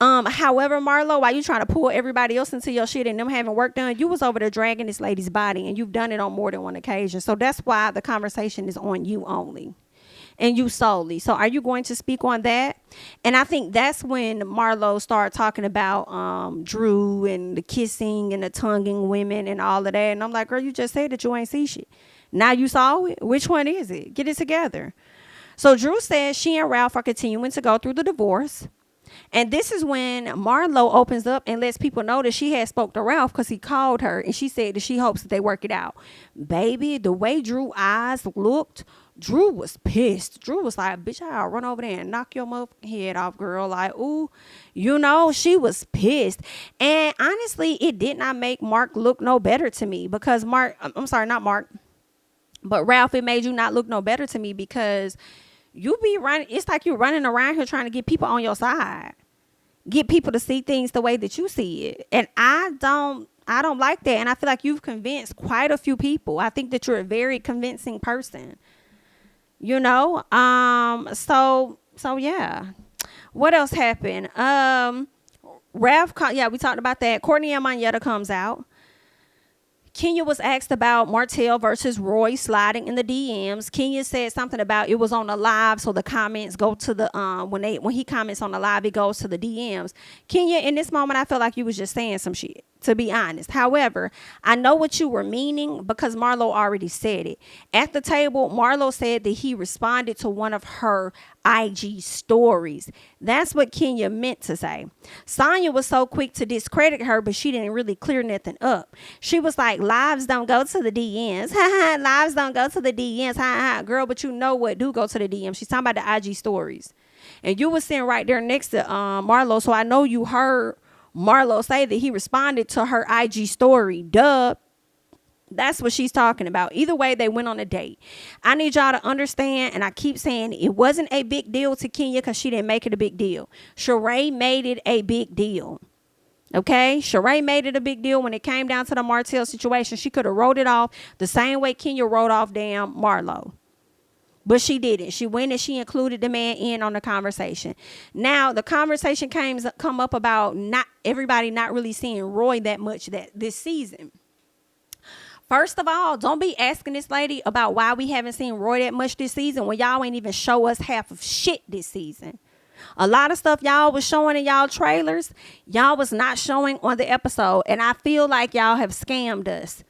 However, Marlo, while you trying to pull everybody else into your shit and them having work done, you was over there dragging this lady's body, and you've done it on more than one occasion. So that's why the conversation is on you only. And you solely. So are you going to speak on that? And I think that's when Marlo started talking about Drew and the kissing and the tonguing women and all of that. And I'm like, girl, you just said that you ain't see shit. Now you saw it. Which one is it? Get it together. So Drew says she and Ralph are continuing to go through the divorce. And this is when Marlo opens up and lets people know that she had spoke to Ralph, because he called her and she said that she hopes that they work it out. Baby, the way Drew's eyes looked, Drew was pissed. Drew was like, bitch, I'll run over there and knock your motherfucking head off, girl. Like, ooh, she was pissed. And honestly, it did not make Mark look no better to me, because not Mark, but Ralph, it made you not look no better to me, because you be running. It's like you're running around here trying to get people on your side, get people to see things the way that you see it. And I don't like that. And I feel like you've convinced quite a few people. I think that you're a very convincing person, so yeah. What else happened? Ralph, we talked about that. Courtney and Monyetta comes out. Kenya was asked about Martell versus Roy sliding in the DMs. Kenya said something about it was on the live, so the comments go to the when he comments on the live, it goes to the DMs. Kenya, in this moment, I felt like you was just saying some shit, to be honest. However, I know what you were meaning, because Marlo already said it. At the table, Marlo said that he responded to one of her IG stories. That's what Kenya meant to say. Sonya was so quick to discredit her, but she didn't really clear nothing up. She was like, lives don't go to the DMs. Lives don't go to the DMs. Girl, but you know what do go to the DMs. She's talking about the IG stories. And you were sitting right there next to Marlo, so I know you heard Marlo say that he responded to her IG story. Duh. That's what she's talking about. Either way, they went on a date. I need y'all to understand, and I keep saying it wasn't a big deal to Kenya because she didn't make it a big deal. Sheree made it a big deal. Okay? Sheree made it a big deal when it came down to the Martell situation. She could have wrote it off the same way Kenya wrote off damn Marlo. But she didn't. She went and she included the man in on the conversation. Now, the conversation come up about everybody not really seeing Roy that much this season. First of all, don't be asking this lady about why we haven't seen Roy that much this season when y'all ain't even show us half of shit this season. A lot of stuff y'all was showing in y'all trailers, y'all was not showing on the episode. And I feel like y'all have scammed us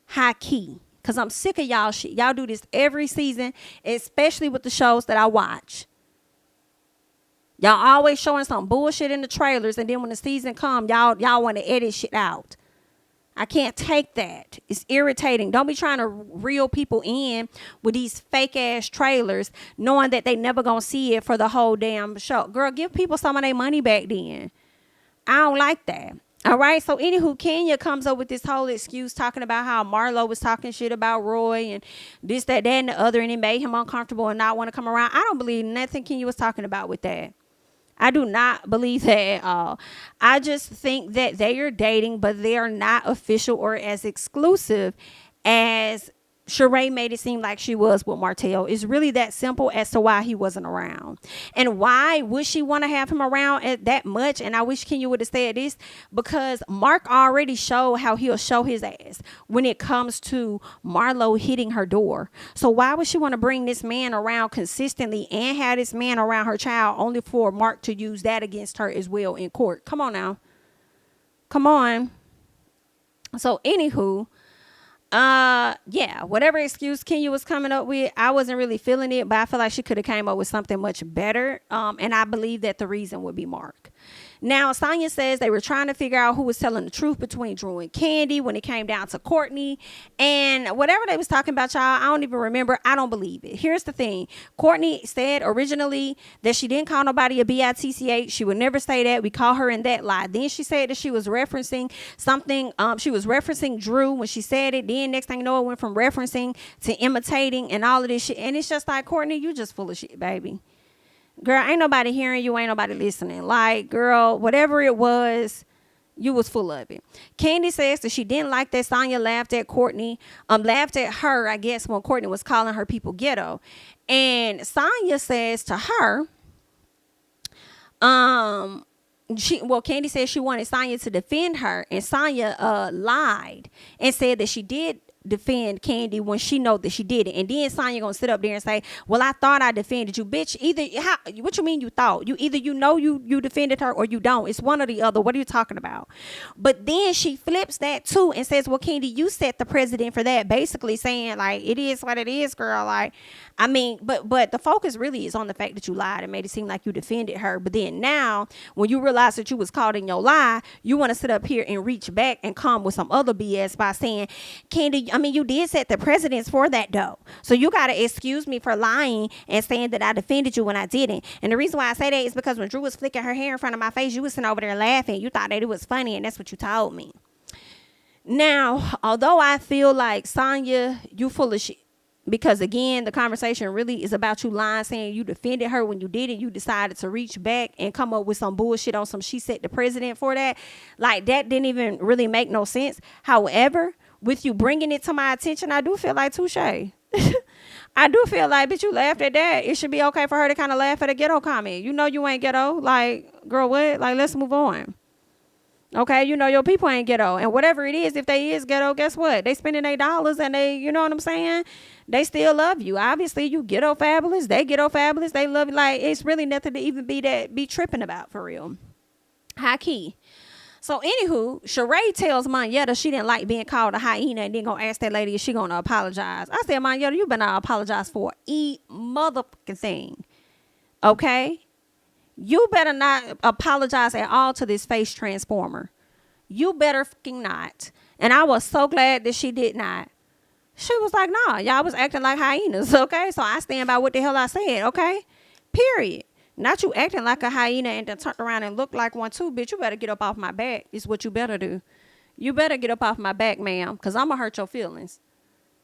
high key. Because I'm sick of y'all shit. Y'all do this every season, especially with the shows that I watch. Y'all always showing some bullshit in the trailers, and then when the season come, y'all want to edit shit out. I can't take that. It's irritating. Don't be trying to reel people in with these fake ass trailers, knowing that they never gonna see it for the whole damn show. Girl, give people some of their money back then. I don't like that. All right. So anywho, Kenya comes up with this whole excuse talking about how Marlo was talking shit about Roy and this, that, and the other, and it made him uncomfortable and not want to come around. I don't believe nothing Kenya was talking about with that. I do not believe that at all. I just think that they are dating, but they are not official or as exclusive as Sheree made it seem like she was with Martell. It's really that simple as to why he wasn't around. And why would she want to have him around at that much? And I wish Kenya would have said this, because Mark already showed how he'll show his ass when it comes to Marlo hitting her door. So why would she want to bring this man around consistently and have this man around her child only for Mark to use that against her as well in court? Come on now. Come on. So anywho, yeah, whatever excuse Kenya was coming up with, I wasn't really feeling it, but I feel like she could have came up with something much better. And I believe that the reason would be Mark. Now, Sonya says they were trying to figure out who was telling the truth between Drew and Kandi when it came down to Courtney. And whatever they was talking about, y'all, I don't even remember. I don't believe it. Here's the thing. Courtney said originally that she didn't call nobody a bitch. She would never say that. We call her in that lie. Then she said that she was referencing something. She was referencing Drew when she said it. Then next thing you know, it went from referencing to imitating and all of this shit. And it's just like, Courtney, you just full of shit, baby. Girl, ain't nobody hearing you, ain't nobody listening. Like, girl, whatever it was, you was full of it. Kandi says that she didn't like that Sonya laughed at her, I guess, when Courtney was calling her people ghetto. And Sonya says to her, Kandi said she wanted Sonya to defend her, and Sonya lied and said that she did defend Kandi when she know that she did it. And then Sonya gonna sit up there and say, well, I thought I defended you. Bitch, what you mean you thought? You either you defended her or you don't. It's one or the other. What are you talking about? But then she flips that too and says, well, Kandi, you set the precedent for that, basically saying like, it is what it is, girl. Like, I mean, but the focus really is on the fact that you lied and made it seem like you defended her. But then now, when you realize that you was caught in your lie, you want to sit up here and reach back and come with some other BS by saying, Kandi, I mean, you did set the precedence for that though. So you got to excuse me for lying and saying that I defended you when I didn't. And the reason why I say that is because when Drew was flicking her hair in front of my face, you was sitting over there laughing. You thought that it was funny, and that's what you told me. Now, although I feel like, Sonya, you full of shit. Because again, the conversation really is about you lying, saying you defended her when you didn't. You decided to reach back and come up with some bullshit on some she set the president for that. Like, that didn't even really make no sense. However, with you bringing it to my attention, I do feel like touche. I do feel like, bitch, you laughed at that. It should be okay for her to kind of laugh at a ghetto comment. You know you ain't ghetto. Like, girl, what? Like, let's move on. Okay, you know your people ain't ghetto. And whatever it is, if they is ghetto, guess what? They spending their dollars and they, you know what I'm saying? They still love you. Obviously, you ghetto fabulous. They ghetto fabulous. They love you. Like, it's really nothing to even be tripping about, for real. High key. So, anywho, Sheree tells Monyetta she didn't like being called a hyena and then gonna ask that lady if she gonna apologize. I said, Monyetta, you better not apologize for a motherfucking thing. Okay? You better not apologize at all to this face transformer. You better fucking not. And I was so glad that she did not. She was like, nah, y'all was acting like hyenas, okay? So I stand by what the hell I said, okay? Period. Not you acting like a hyena and then turned around and looked like one too, bitch. You better get up off my back is what you better do. You better get up off my back, ma'am, because I'm going to hurt your feelings.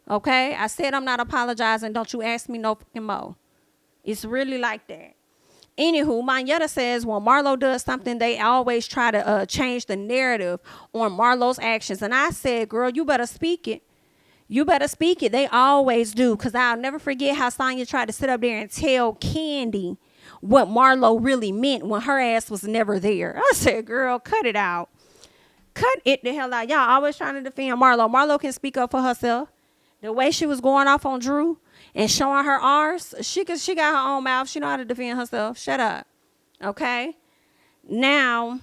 Okay? I said I'm not apologizing. Don't you ask me no fucking more. It's really like that. Anywho, Monyetta says when Marlo does something, they always try to change the narrative on Marlo's actions. And I said, girl, you better speak it. You better speak it. They always do. Because I'll never forget how Sonya tried to sit up there and tell Kandi what Marlo really meant when her ass was never there. I said, girl, cut it out. Cut it the hell out. Y'all always trying to defend Marlo. Marlo can speak up for herself. The way she was going off on Drew and showing her arse, she got her own mouth. She know how to defend herself. Shut up. Okay? Now,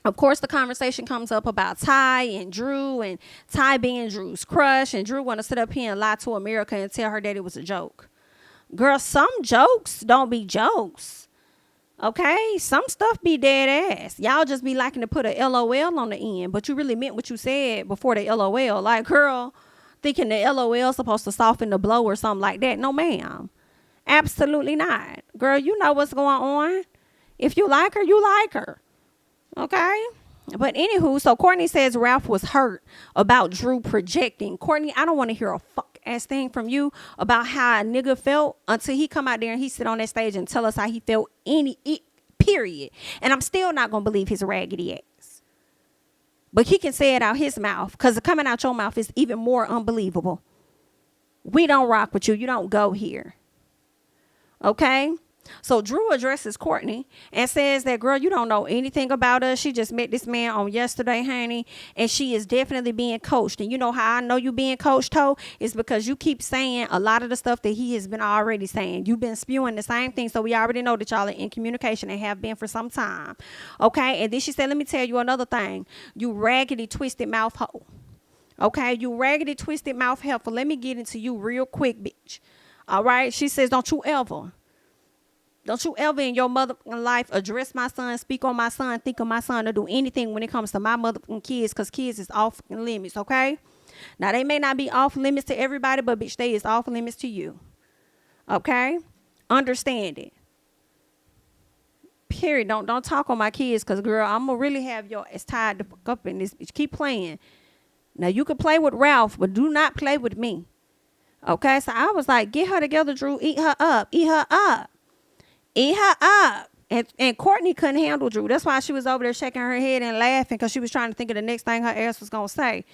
Of course, the conversation comes up about Ty and Drew, and Ty being Drew's crush, and Drew want to sit up here and lie to America and tell her that it was a joke. Girl, some jokes don't be jokes. Okay, some stuff be dead ass. Y'all just be liking to put a LOL on the end, but you really meant what you said before the LOL. Like, girl, thinking the LOL supposed to soften the blow or something like that. No, ma'am. Absolutely not. Girl, you know what's going on. If you like her, you like her. Okay? But anywho, so Courtney says Ralph was hurt about Drew projecting. Courtney, I don't want to hear a fuck ass thing from you about how a nigga felt until he come out there and he sit on that stage and tell us how he felt period. And I'm still not going to believe his raggedy ass. But he can say it out his mouth, because coming out your mouth is even more unbelievable. We don't rock with you. You don't go here. Okay? So Drew addresses Courtney and says that, girl, you don't know anything about us. She just met this man on yesterday, honey, and she is definitely being coached. And you know how I know you being coached, Ho? Is because you keep saying a lot of the stuff that he has been already saying. You've been spewing the same thing, so we already know that y'all are in communication and have been for some time. Okay? And then she said, let me tell you another thing. You raggedy, twisted mouth hoe. Okay? You raggedy, twisted mouth heifer. Let me get into you real quick, bitch. All right? She says, don't you ever in your motherfucking life address my son, speak on my son, think of my son, or do anything when it comes to my motherfucking kids, because kids is off limits, okay? Now, they may not be off limits to everybody, but bitch, they is off limits to you. Okay? Understand it. Period. Don't talk on my kids, because, girl, I'm going to really have your ass tied the fuck up in this bitch. Keep playing. Now, you can play with Ralph, but do not play with me. Okay? So I was like, get her together, Drew. Eat her up. Eat her up. Eat her up. And Courtney couldn't handle Drew. That's why she was over there shaking her head and laughing, because she was trying to think of the next thing her ass was going to say.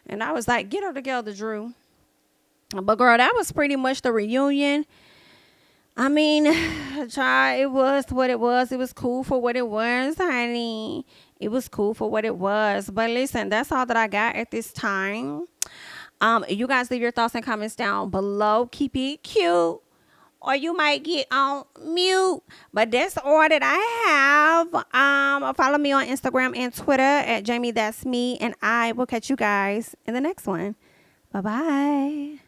And I was like, get her together, Drew. But, girl, that was pretty much the reunion. I mean, child, it was what it was. It was cool for what it was, honey. It was cool for what it was. But, listen, that's all that I got at this time. You guys leave your thoughts and comments down below. Keep it cute, or you might get on mute. But that's all that I have. Follow me on Instagram and Twitter at JamiThatsMe, and I will catch you guys in the next one. Bye-bye.